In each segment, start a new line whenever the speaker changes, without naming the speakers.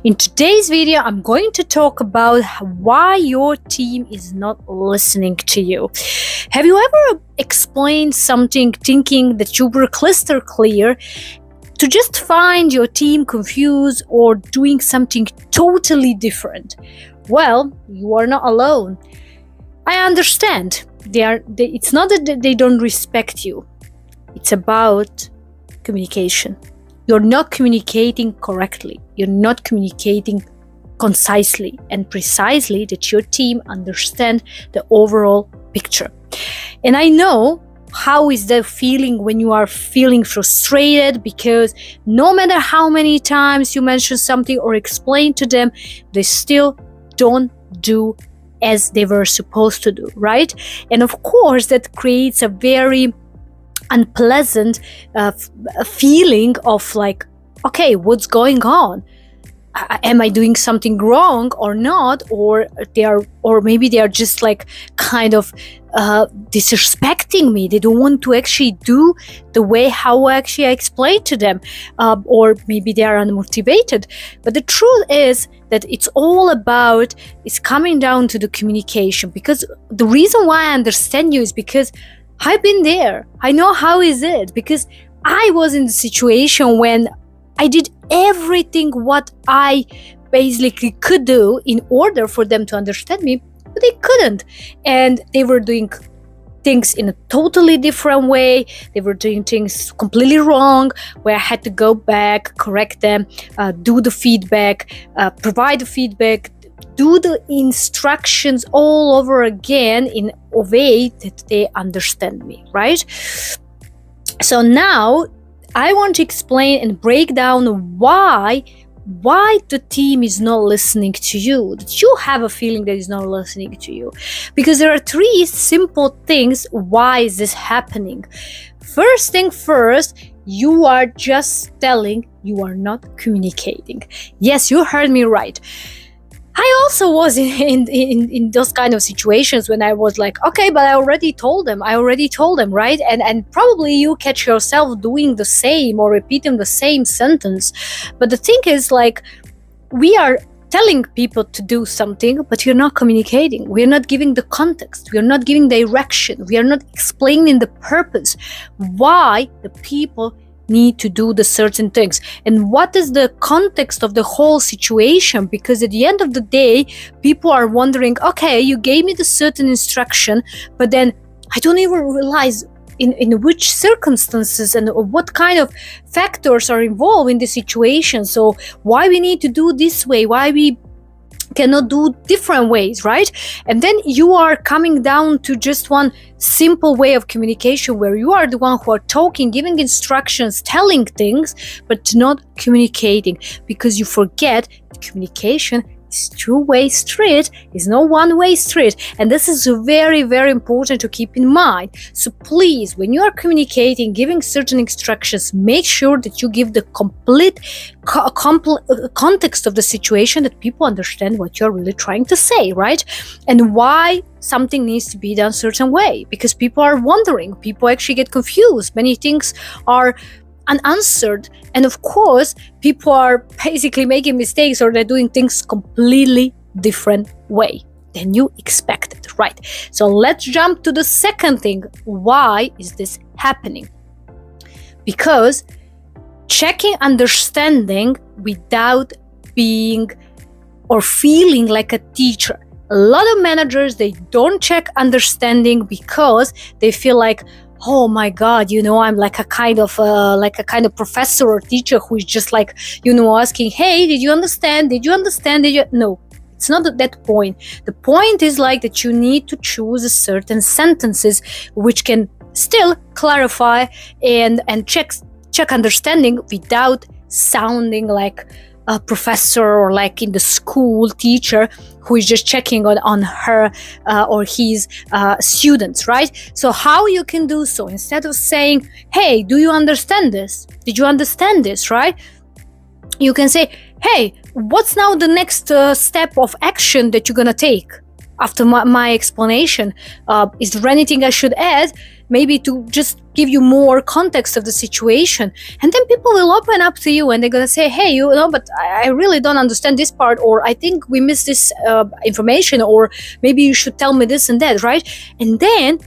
In today's video, I'm going to talk about why your team is not listening to you. Have you ever explained something thinking that you were crystal clear to just find your team confused or doing something totally different? Well, you are not alone. I understand. It's not that they don't respect you. It's about communication. You're not communicating correctly. You're not communicating concisely and precisely that your team understand the overall picture. And I know how is that feeling when you are feeling frustrated, because no matter how many times you mention something or explain to them, they still don't do as they were supposed to do, right? And of course, that creates a very unpleasant feeling of like, okay, what's going on? Am I doing something wrong or not? Or maybe they are just like kind of disrespecting me. They don't want to actually do the way how actually I explained to them, or maybe they are unmotivated. But the truth is that it's coming down to the communication, because the reason why I understand you is because I've been there. I know how is it, because I was in the situation when I did everything what I basically could do in order for them to understand me, but they couldn't. And they were doing things in a totally different way. They were doing things completely wrong, where I had to go back, correct them, do the feedback, provide the feedback, do the instructions all over again in a way that they understand me, right? So now I want to explain and break down why the team is not listening to you, that you have a feeling that is not listening to you. Because there are three simple things why is this happening. First thing first, you are just telling you are not communicating. Yes, you heard me right. I also was in those kind of situations when I was like, okay, but I already told them, right? And probably you catch yourself doing the same or repeating the same sentence. But the thing is, like, we are telling people to do something, but you're not communicating. We're not giving the context. We're not giving direction. We are not explaining the purpose, why the people need to do the certain things and what is the context of the whole situation. Because at the end of the day, people are wondering, okay, you gave me the certain instruction, but then I don't even realize in which circumstances and what kind of factors are involved in the situation. So why we need to do this way, why we cannot do different ways, right? And then you are coming down to just one simple way of communication, where you are the one who are talking, giving instructions, telling things, but not communicating, because you forget communication is two-way street, is no one-way street. And this is very, very important to keep in mind. So please, when you are communicating, giving certain instructions, make sure that you give the complete context of the situation, that people understand what you're really trying to say, right? And why something needs to be done a certain way, because people are wondering, people actually get confused, many things are unanswered, and of course people are basically making mistakes, or they're doing things completely different way than you expected, right? So let's jump to the second thing. Why is this happening? Because checking understanding without being or feeling like a teacher. A lot of managers, they don't check understanding because they feel like, oh my God, I'm like a kind of professor or teacher who is just like, asking, hey, did you understand? No, it's not at that point. The point is like that you need to choose certain sentences which can still clarify and check understanding without sounding like a professor or like in the school teacher who is just checking on her or his students, right? So how you can do so, instead of saying, hey, do you understand this? Did you understand this, right? You can say, hey, what's now the next step of action that you're gonna take after my explanation? Is there anything I should add? maybe to just give you more context of the situation. And then people will open up to you and they're going to say, hey, but I really don't understand this part, or I think we missed this information, or maybe you should tell me this and that, right? And then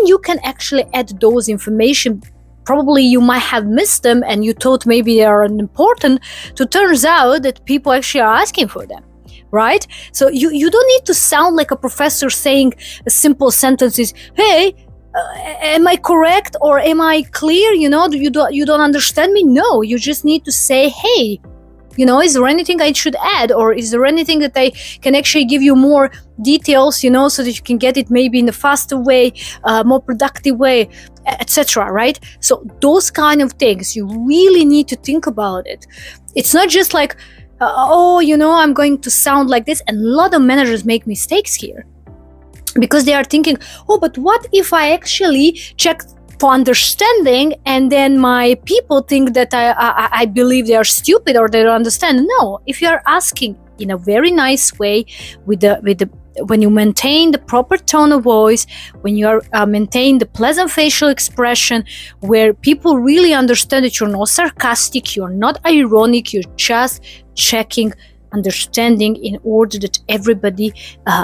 you can actually add those information. Probably you might have missed them and you thought maybe they are important. So it turns out that people actually are asking for them, right? So you don't need to sound like a professor saying a simple sentences, hey, am I correct, or am I clear? You don't understand me? No, you just need to say, hey, is there anything I should add, or is there anything that I can actually give you more details, so that you can get it maybe in a faster way, more productive way, etc., right? So those kind of things, you really need to think about it. It's not just like, I'm going to sound like this. And a lot of managers make mistakes here because they are thinking, but what if I actually check for understanding, and then my people think that I believe they are stupid or they don't understand. No, if you are asking in a very nice way, when you maintain the proper tone of voice, when you are maintain the pleasant facial expression, where people really understand that you're not sarcastic, you're not ironic, you're just checking understanding in order that everybody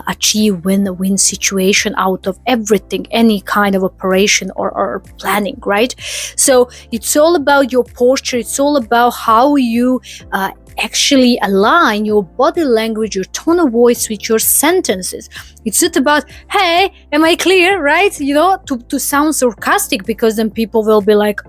achieve win-win situation out of everything, any kind of operation or planning, right? So it's all about your posture. It's all about how you actually align your body language, your tone of voice with your sentences. It's not about, hey, am I clear, right? To sound sarcastic, because then people will be like,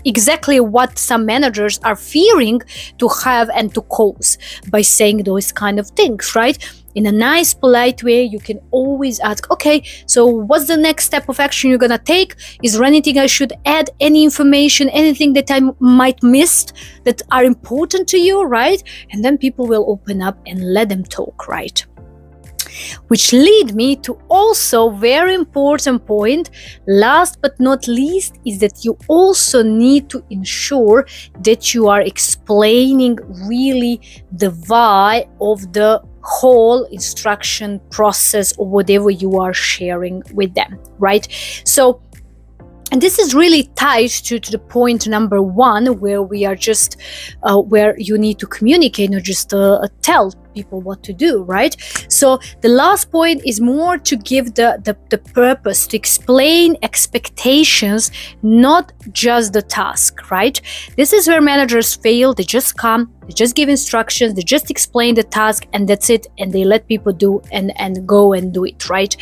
exactly what some managers are fearing to have and to cause by saying those kind of things, right? In a nice, polite way, you can always ask, okay, so what's the next step of action you're gonna take? Is there anything I should add, any information, anything that I might miss that are important to you, right? And then people will open up and let them talk, right? Which lead me to also very important point, last but not least, is that you also need to ensure that you are explaining really the why of the whole instruction process or whatever you are sharing with them, right? So, and this is really tied to the point number one, where we are just where you need to communicate, not just tell people what to do, right? So the last point is more to give the purpose, to explain expectations, not just the task, right? This is where managers fail. They just come, they just give instructions, they just explain the task, and that's it, and they let people do and go and do it, right?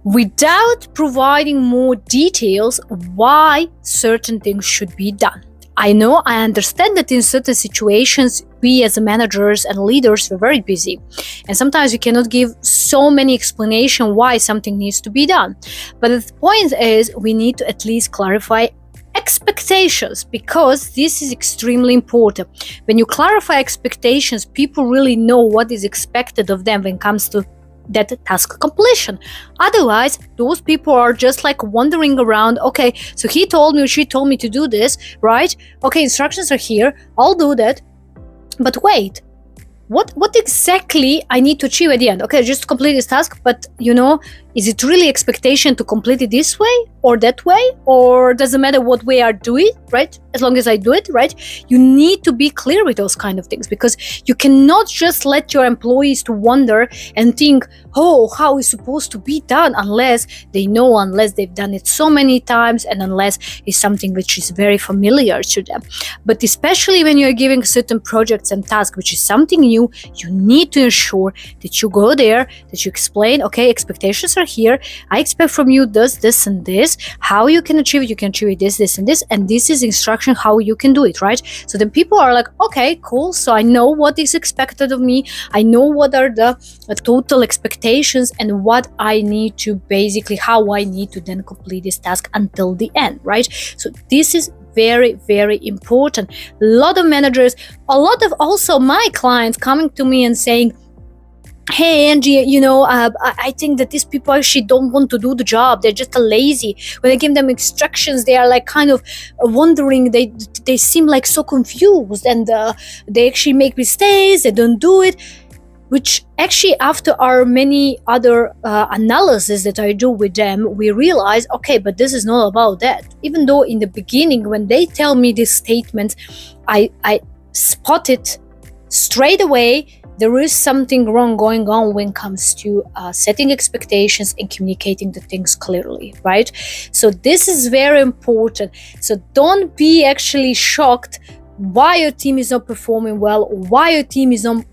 Without providing more details why certain things should be done. I understand that in certain situations, we as managers and leaders are very busy. And sometimes we cannot give so many explanations why something needs to be done. But the point is, we need to at least clarify expectations, because this is extremely important. When you clarify expectations, people really know what is expected of them when it comes to that task completion. Otherwise, those people are just like wandering around. Okay, so he told me or she told me to do this, right? Okay, instructions are here, I'll do that. But wait, what exactly I need to achieve at the end? Okay, just complete this task, but is it really expectation to complete it this way or that way? Or doesn't matter what way I do it, right? As long as I do it, right? You need to be clear with those kind of things, because you cannot just let your employees to wonder and think, how it's supposed to be done, unless they've done it so many times, and unless it's something which is very familiar to them. But especially when you're giving certain projects and tasks, which is something new, you need to ensure that you go there, that you explain, okay, expectations are here, I expect from you this and this, how you can achieve it, this and this, and this is instruction how you can do it, right? So then people are like, okay, cool, so I know what is expected of me, I know what are the total expectations, and what I need to basically, how I need to then complete this task until the end, right? So this is very, very important. A lot of managers, a lot of also my clients coming to me and saying, hey Angie, I think that these people actually don't want to do the job, they're just lazy. When I give them instructions, they are like kind of wondering, they seem like so confused, and they actually make mistakes, they don't do it. which actually after our many other analysis that I do with them, we realize, okay, but this is not about that. Even though in the beginning when they tell me this statement, I spot it straight away. There is something wrong going on when it comes to setting expectations and communicating the things clearly, right? So this is very important. So don't be actually shocked why your team is not performing well, or why your team is not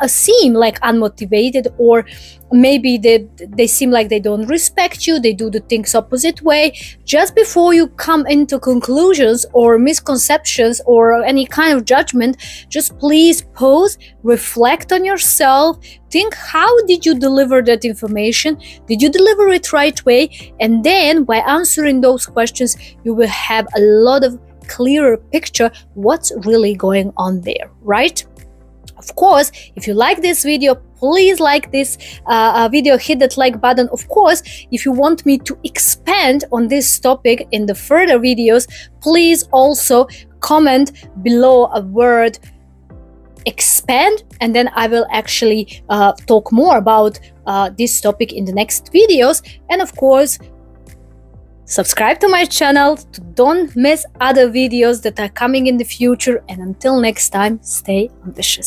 seem like unmotivated, or maybe they seem like they don't respect you, they do the things opposite way. Just before you come into conclusions or misconceptions or any kind of judgment, just please pause, reflect on yourself, think, how did you deliver that information? Did you deliver it right way? And then by answering those questions, you will have a lot of clearer picture what's really going on there, right? Of course, if you like this video, please like this video, hit that like button. Of course, if you want me to expand on this topic in the further videos, please also comment below a word expand, and then I will actually talk more about this topic in the next videos. And of course, subscribe to my channel to don't miss other videos that are coming in the future. And until next time, stay ambitious.